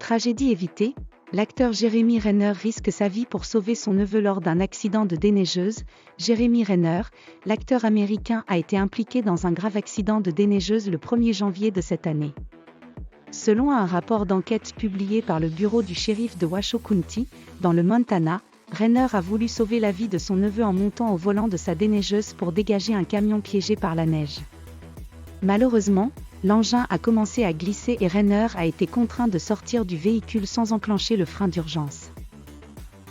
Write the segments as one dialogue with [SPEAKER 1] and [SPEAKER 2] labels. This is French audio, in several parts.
[SPEAKER 1] Tragédie évitée, l'acteur Jeremy Renner risque sa vie pour sauver son neveu lors d'un accident de déneigeuse. Jeremy Renner, l'acteur américain, a été impliqué dans un grave accident de déneigeuse le 1er janvier de cette année. Selon un rapport d'enquête publié par le bureau du shérif de Washoe County, dans le Montana, Renner a voulu sauver la vie de son neveu en montant au volant de sa déneigeuse pour dégager un camion piégé par la neige. Malheureusement, l'engin a commencé à glisser et Renner a été contraint de sortir du véhicule sans enclencher le frein d'urgence.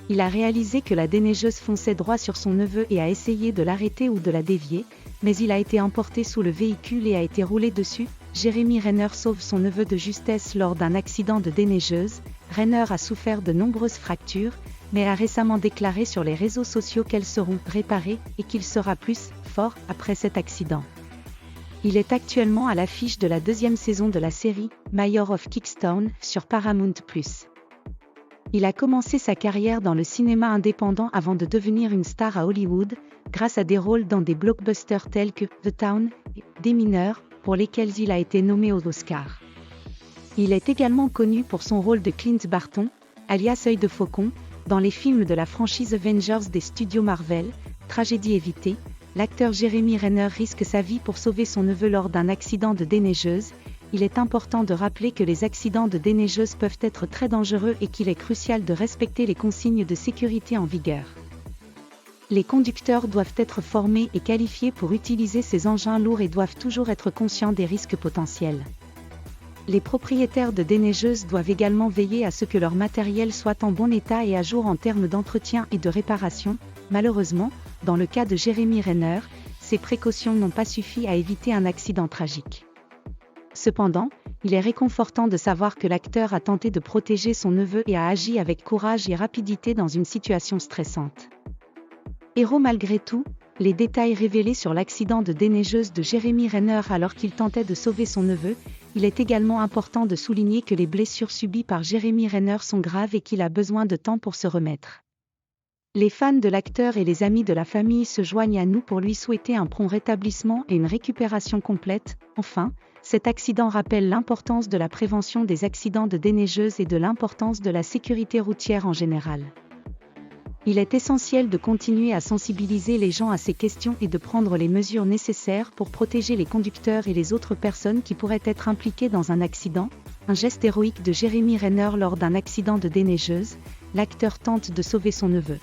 [SPEAKER 1] Il a réalisé que la déneigeuse fonçait droit sur son neveu et a essayé de l'arrêter ou de la dévier, mais il a été emporté sous le véhicule et a été roulé dessus. Jeremy Renner sauve son neveu de justesse lors d'un accident de déneigeuse. Renner a souffert de nombreuses fractures, mais a récemment déclaré sur les réseaux sociaux qu'elles seront réparées et qu'il sera plus fort après cet accident. Il est actuellement à l'affiche de la 2e saison de la série Mayor of Kingstown sur Paramount+. Il a commencé sa carrière dans le cinéma indépendant avant de devenir une star à Hollywood, grâce à des rôles dans des blockbusters tels que The Town et Des mineurs, pour lesquels il a été nommé aux Oscars. Il est également connu pour son rôle de Clint Barton, alias Œil de Faucon, dans les films de la franchise Avengers des studios Marvel. Tragédie évitée, l'acteur Jeremy Renner risque sa vie pour sauver son neveu lors d'un accident de déneigeuse. Il est important de rappeler que les accidents de déneigeuse peuvent être très dangereux et qu'il est crucial de respecter les consignes de sécurité en vigueur. Les conducteurs doivent être formés et qualifiés pour utiliser ces engins lourds et doivent toujours être conscients des risques potentiels. Les propriétaires de déneigeuses doivent également veiller à ce que leur matériel soit en bon état et à jour en termes d'entretien et de réparation. Malheureusement, dans le cas de Jeremy Renner, ces précautions n'ont pas suffi à éviter un accident tragique. Cependant, il est réconfortant de savoir que l'acteur a tenté de protéger son neveu et a agi avec courage et rapidité dans une situation stressante. Héros malgré tout, les détails révélés sur l'accident de déneigeuse de Jeremy Renner alors qu'il tentait de sauver son neveu. Il est également important de souligner que les blessures subies par Jeremy Renner sont graves et qu'il a besoin de temps pour se remettre. Les fans de l'acteur et les amis de la famille se joignent à nous pour lui souhaiter un prompt rétablissement et une récupération complète. Enfin, cet accident rappelle l'importance de la prévention des accidents de déneigeuse et de l'importance de la sécurité routière en général. Il est essentiel de continuer à sensibiliser les gens à ces questions et de prendre les mesures nécessaires pour protéger les conducteurs et les autres personnes qui pourraient être impliquées dans un accident. Un geste héroïque de Jeremy Renner lors d'un accident de déneigeuse, l'acteur tente de sauver son neveu.